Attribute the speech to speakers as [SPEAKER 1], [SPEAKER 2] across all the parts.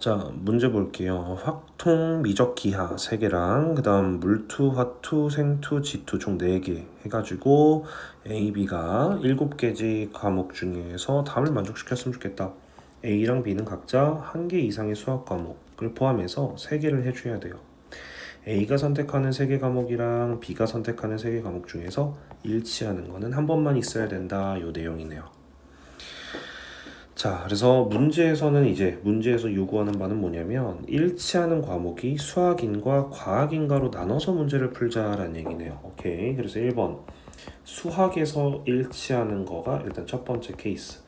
[SPEAKER 1] 자, 문제 볼게요. 확통, 미적 기하 3개랑 그 다음 물투, 화투, 생투, 지투 총 4개 해가지고 A, B가 7개지 과목 중에서 다음을 만족시켰으면 좋겠다. A랑 B는 각자 1개 이상의 수학 과목을 포함해서 3개를 해줘야 돼요. A가 선택하는 3개 과목이랑 B가 선택하는 3개 과목 중에서 일치하는 거는 한 번만 있어야 된다. 요 내용이네요. 자, 그래서 문제에서 요구하는 바는 뭐냐면 일치하는 과목이 수학인과 과학인가로 나눠서 문제를 풀자라는 얘기네요. 오케이. 그래서 1번 수학에서 일치하는 거가 일단 첫 번째 케이스.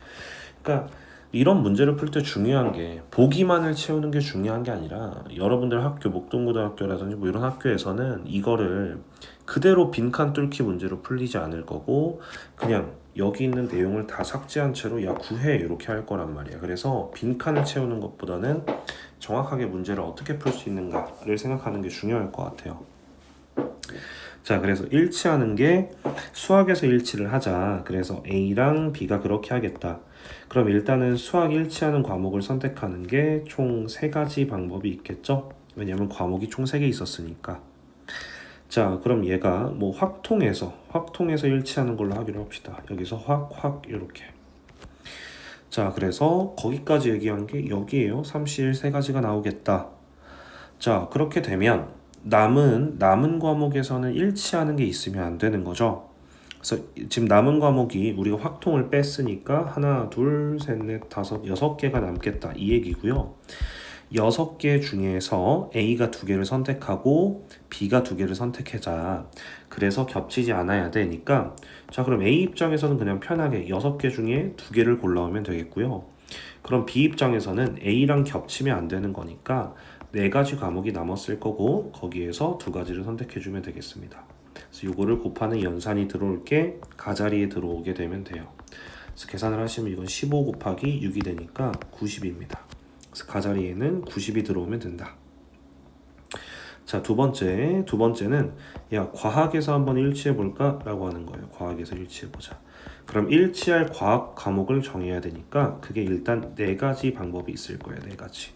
[SPEAKER 1] 그러니까 이런 문제를 풀 때 중요한 게 보기만을 채우는 게 중요한 게 아니라 여러분들 학교 목동고등학교라든지 뭐 이런 학교에서는 이거를 그대로 빈칸 뚫기 문제로 풀리지 않을 거고 그냥 여기 있는 내용을 다 삭제한 채로 야 구해 이렇게 할 거란 말이야. 그래서 빈칸을 채우는 것보다는 정확하게 문제를 어떻게 풀 수 있는가를 생각하는 게 중요할 것 같아요. 자, 그래서 일치하는 게 수학에서 일치를 하자. 그래서 A랑 B가 그렇게 하겠다. 그럼 일단은 수학 일치하는 과목을 선택하는 게 총 3가지 방법이 있겠죠? 왜냐면 과목이 총 3개 있었으니까. 자, 그럼 얘가 뭐 확통해서 일치하는 걸로 하기로 합시다. 여기서 확 이렇게. 자, 그래서 거기까지 얘기한 게 여기에요. 3실 3가지가 나오겠다. 자, 그렇게 되면 남은 과목에서는 일치하는 게 있으면 안 되는 거죠. 그래서 지금 남은 과목이 우리가 확통을 뺐으니까 하나, 둘, 셋, 넷, 다섯, 6개가 남겠다 이 얘기고요. 6개 중에서 A가 2개를 선택하고 B가 2개를 선택하자. 그래서 겹치지 않아야 되니까 자, 그럼 A 입장에서는 그냥 편하게 6개 중에 2개를 골라오면 되겠고요. 그럼 B 입장에서는 A랑 겹치면 안 되는 거니까 4가지 과목이 남았을 거고 거기에서 2가지를 선택해주면 되겠습니다. 그래서 이거를 곱하는 연산이 들어올 게 가자리에 들어오게 되면 돼요. 그래서 계산을 하시면 이건 15 곱하기 6이 되니까 90입니다. 그래서 가자리에는 90이 들어오면 된다. 자, 두 번째는 야 과학에서 한번 일치해 볼까? 라고 하는 거예요. 과학에서 일치해 보자. 그럼 일치할 과학 과목을 정해야 되니까 그게 일단 4가지 방법이 있을 거예요. 4가지.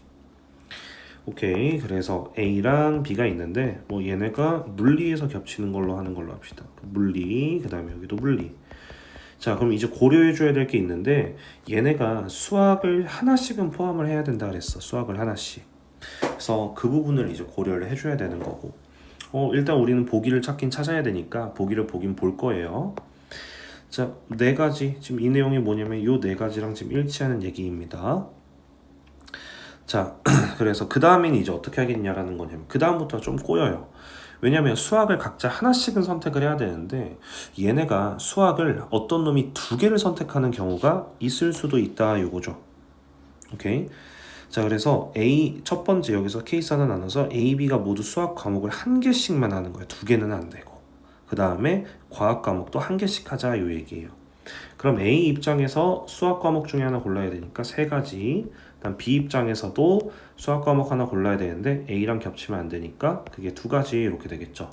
[SPEAKER 1] 오케이. 그래서 A랑 B가 있는데 뭐 얘네가 물리에서 겹치는 걸로 하는 걸로 합시다. 물리, 그 다음에 여기도 물리. 자, 그럼 이제 고려해 줘야 될 게 있는데 얘네가 수학을 하나씩은 포함을 해야 된다 그랬어. 수학을 하나씩. 그래서 그 부분을 이제 고려를 해줘야 되는 거고 일단 우리는 보기를 찾아야 되니까 보기를 보긴 볼 거예요. 자, 4가지. 지금 이 내용이 뭐냐면 요 4가지랑 지금 일치하는 얘기입니다. 자, 그래서 그 다음엔 이제 어떻게 하겠냐라는 거냐면 그 다음부터 좀 꼬여요. 왜냐면 수학을 각자 하나씩은 선택을 해야 되는데 얘네가 수학을 어떤 놈이 2개를 선택하는 경우가 있을 수도 있다 요거죠. 오케이. 자, 그래서 첫 번째 여기서 케이스 하나 나눠서 A, B가 모두 수학 과목을 1개씩만 하는 거예요. 2개는 안 되고. 그 다음에 과학 과목도 1개씩 하자 요 얘기예요. 그럼 A 입장에서 수학 과목 중에 하나 골라야 되니까 3가지. 그다음 B 입장에서도 수학 과목 하나 골라야 되는데 A랑 겹치면 안 되니까 그게 2가지 이렇게 되겠죠.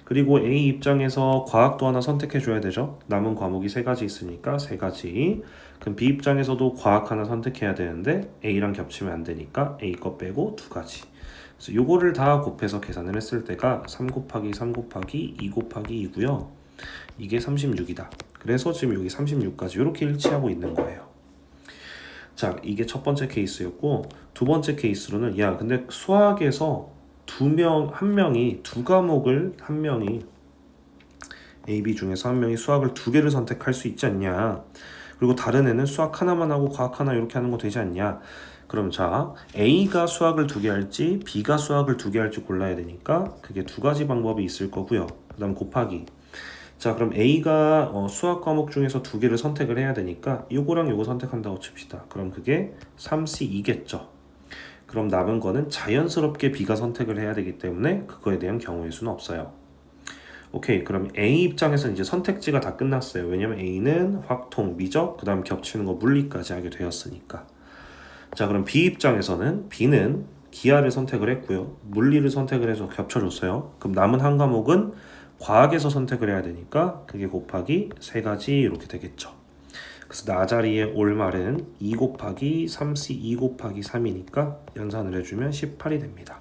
[SPEAKER 1] 그리고 A 입장에서 과학도 하나 선택해 줘야 되죠. 남은 과목이 3가지 있으니까 3가지. 그럼 B 입장에서도 과학 하나 선택해야 되는데 A랑 겹치면 안 되니까 A 거 빼고 2가지. 그래서 요거를 다 곱해서 계산을 했을 때가 3 곱하기 3 곱하기 2 곱하기 2고요. 이게 36이다. 그래서 지금 여기 36까지 이렇게 일치하고 있는 거예요. 자, 이게 첫 번째 케이스였고 두 번째 케이스로는 야 근데 수학에서 한 명이 A, B 중에서 한 명이 수학을 2개를 선택할 수 있지 않냐. 그리고 다른 애는 수학 하나만 하고 과학 하나 이렇게 하는 거 되지 않냐. 그럼 자, A가 수학을 2개 할지 B가 수학을 2개 할지 골라야 되니까 그게 2가지 방법이 있을 거고요. 그 다음 곱하기. 자, 그럼 A가 수학 과목 중에서 2개를 선택을 해야 되니까 요거랑 요거 선택한다고 칩시다. 그럼 그게 3C2겠죠. 그럼 남은 거는 자연스럽게 B가 선택을 해야 되기 때문에 그거에 대한 경우의 수는 없어요. 오케이. 그럼 A 입장에서는 이제 선택지가 다 끝났어요. 왜냐면 A는 확통, 미적, 그 다음 겹치는 거 물리까지 하게 되었으니까. 자, 그럼 B 입장에서는 B는 기하를 선택을 했고요. 물리를 선택을 해서 겹쳐줬어요. 그럼 남은 한 과목은 과학에서 선택을 해야 되니까 그게 곱하기 3가지 이렇게 되겠죠. 그래서 나 자리에 올 말은 2 곱하기 3C 2 곱하기 3이니까 연산을 해주면 18이 됩니다.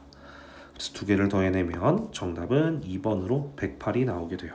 [SPEAKER 1] 그래서 두 개를 더해내면 정답은 2번으로 108이 나오게 돼요.